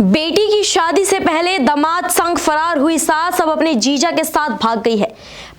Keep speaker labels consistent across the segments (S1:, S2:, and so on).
S1: बेटी की शादी से पहले दामाद संग फरार हुई सास अब अपने जीजा के साथ भाग गई है।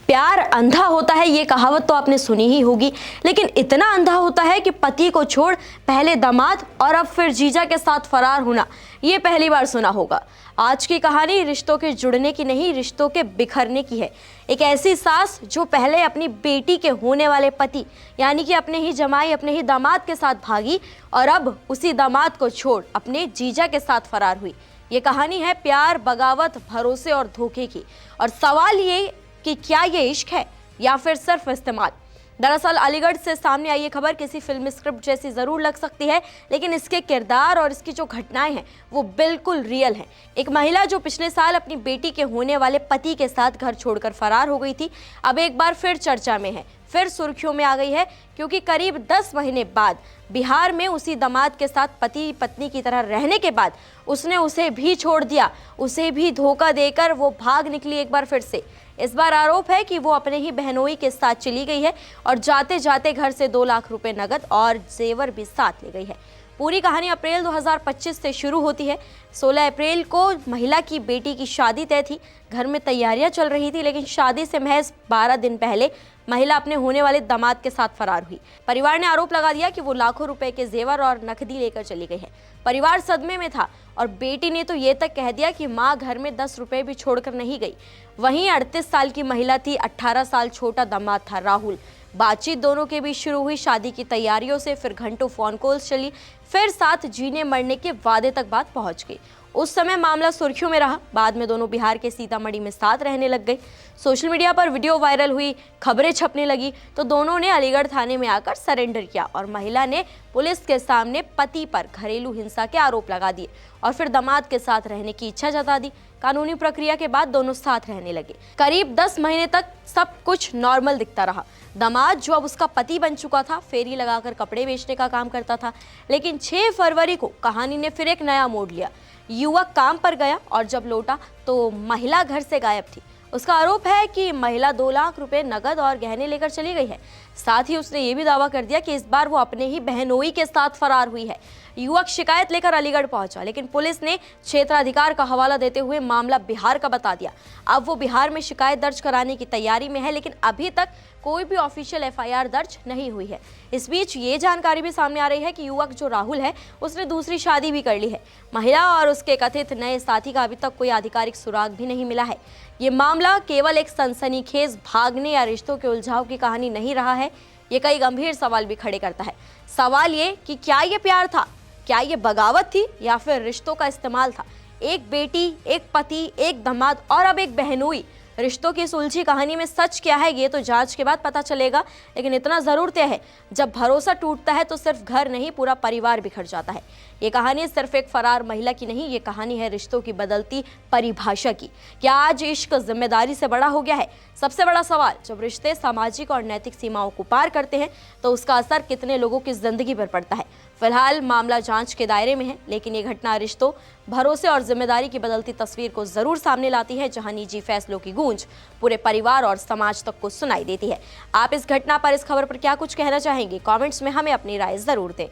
S1: प्यार अंधा होता है, ये कहावत तो आपने सुनी ही होगी, लेकिन इतना अंधा होता है कि पति को छोड़ पहले दामाद और अब फिर जीजा के साथ फरार होना, ये पहली बार सुना होगा। आज की कहानी रिश्तों के जुड़ने की नहीं, रिश्तों के बिखरने की है। एक ऐसी सास जो पहले अपनी बेटी के होने वाले पति यानी कि अपने ही जमाई, अपने ही दामाद के साथ भागी और अब उसी दामाद को छोड़ अपने जीजा के साथ फरार हुई। ये कहानी है प्यार, बगावत, भरोसे और धोखे की। और सवाल ये कि क्या ये इश्क है या फिर सिर्फ इस्तेमाल। दरअसल अलीगढ़ से सामने आई ये खबर किसी फिल्म स्क्रिप्ट जैसी जरूर लग सकती है, लेकिन इसके किरदार और इसकी जो घटनाएं हैं वो बिल्कुल रियल हैं। एक महिला जो पिछले साल अपनी बेटी के होने वाले पति के साथ घर छोड़कर फरार हो गई थी, अब एक बार फिर चर्चा में है, फिर सुर्खियों में आ गई है, क्योंकि करीब 10 महीने बाद बिहार में उसी दामाद के साथ पति पत्नी की तरह रहने के बाद उसने उसे भी छोड़ दिया, उसे भी धोखा देकर वो भाग निकली एक बार फिर से। इस बार आरोप है कि वो अपने ही बहनोई के साथ चली गई है और जाते जाते घर से 2 लाख रुपए नगद और जेवर भी साथ ले गई है। पूरी कहानी अप्रैल 2025 से शुरू होती है। 16 अप्रैल को महिला की बेटी की शादी तय थी, घर में तैयारियां चल रही थी, लेकिन शादी से महज 12 दिन पहले महिला अपने होने वाले दामाद के साथ फरार हुई। परिवार ने आरोप लगा दिया कि वो लाखों रुपए के जेवर और नकदी लेकर चली गई है। परिवार सदमे में था और बेटी ने तो ये तक कह दिया कि माँ घर में 10 रुपए भी छोड़कर नहीं गई। वहीं 38 साल की महिला थी, 18 साल छोटा दामाद था राहुल। बातचीत दोनों के बीच शुरू हुई, शादी की तैयारियों से फिर घंटों फोन कॉल्स चली, फिर साथ जीने मरने के वादे तक बात पहुंच गई। उस समय मामला सुर्खियों में रहा। बाद में दोनों बिहार के सीतामढ़ी में साथ रहने लग गए। सोशल मीडिया पर वीडियो वायरल हुई, खबरें छपने लगी, तो दोनों ने अलीगढ़ थाने में आकर सरेंडर किया और महिला ने पुलिस के सामने पति पर घरेलू हिंसा के आरोप लगा दिए और फिर दामाद के साथ रहने की इच्छा जता दी। कानूनी प्रक्रिया के बाद दोनों साथ रहने लगे। करीब 10 महीने तक सब कुछ नॉर्मल दिखता रहा। दामाद जो अब उसका पति बन चुका था, फेरी लगाकर कपड़े बेचने का काम करता था, लेकिन 6 फरवरी को कहानी ने फिर एक नया मोड़ लिया। युवक काम पर गया और जब लौटा तो महिला घर से गायब थी। उसका आरोप है कि महिला 2 लाख रुपए नगद और गहने लेकर चली गई है। साथ ही उसने ये भी दावा कर दिया कि इस बार वो अपने ही बहनोई के साथ फरार हुई है। युवक शिकायत लेकर अलीगढ़ पहुंचा, लेकिन पुलिस ने क्षेत्राधिकार का हवाला देते हुए मामला बिहार का बता दिया। अब वो बिहार में शिकायत दर्ज कराने की तैयारी में है, लेकिन अभी तक कोई भी ऑफिशियल एफआईआर दर्ज नहीं हुई है। इस बीच ये जानकारी भी सामने आ रही है कि युवक जो राहुल है उसने दूसरी शादी भी कर ली है। महिला और उसके कथित नए साथी का अभी तक कोई आधिकारिक सुराग भी नहीं मिला है। ये मामला केवल एक सनसनीखेज भागने या रिश्तों के उलझाव की कहानी नहीं रहा है, ये कई गंभीर सवाल भी खड़े करता है। सवाल ये कि क्या ये प्यार था, क्या ये बगावत थी या फिर रिश्तों का इस्तेमाल था। एक बेटी, एक पति, एक दामाद और अब एक बहनोई, रिश्तों की इस उलझी कहानी में सच क्या है ये तो जांच के बाद पता चलेगा, लेकिन इतना जरूर तय है, जब भरोसा टूटता है तो सिर्फ घर नहीं पूरा परिवार बिखर जाता है। ये कहानी सिर्फ एक फरार महिला की नहीं, ये कहानी है रिश्तों की बदलती परिभाषा की। क्या आज इश्क जिम्मेदारी से बड़ा हो गया है? सबसे बड़ा सवाल, जब रिश्ते सामाजिक और नैतिक सीमाओं को पार करते हैं तो उसका असर कितने लोगों की जिंदगी पर पड़ता है। फिलहाल मामला जांच के दायरे में है, लेकिन ये घटना रिश्तों, भरोसे और जिम्मेदारी की बदलती तस्वीर को जरूर सामने लाती है, जहां निजी फैसलों की गूंज पूरे परिवार और समाज तक को सुनाई देती है। आप इस घटना पर, इस खबर पर क्या कुछ कहना चाहेंगे? कमेंट्स में हमें अपनी राय जरूर दें।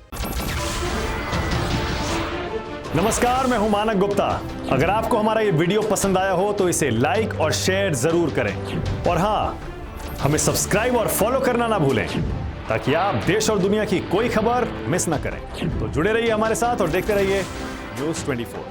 S2: नमस्कार, मैं हूं मानक गुप्ता। अगर आपको हमारा ये वीडियो पसंद आया हो तो इसे लाइक और शेयर जरूर करें, और हाँ, हमें सब्सक्राइब और फॉलो करना ना भूलें ताकि आप देश और दुनिया की कोई खबर मिस ना करें। तो जुड़े रहिए हमारे साथ और देखते रहिए न्यूज़ 24।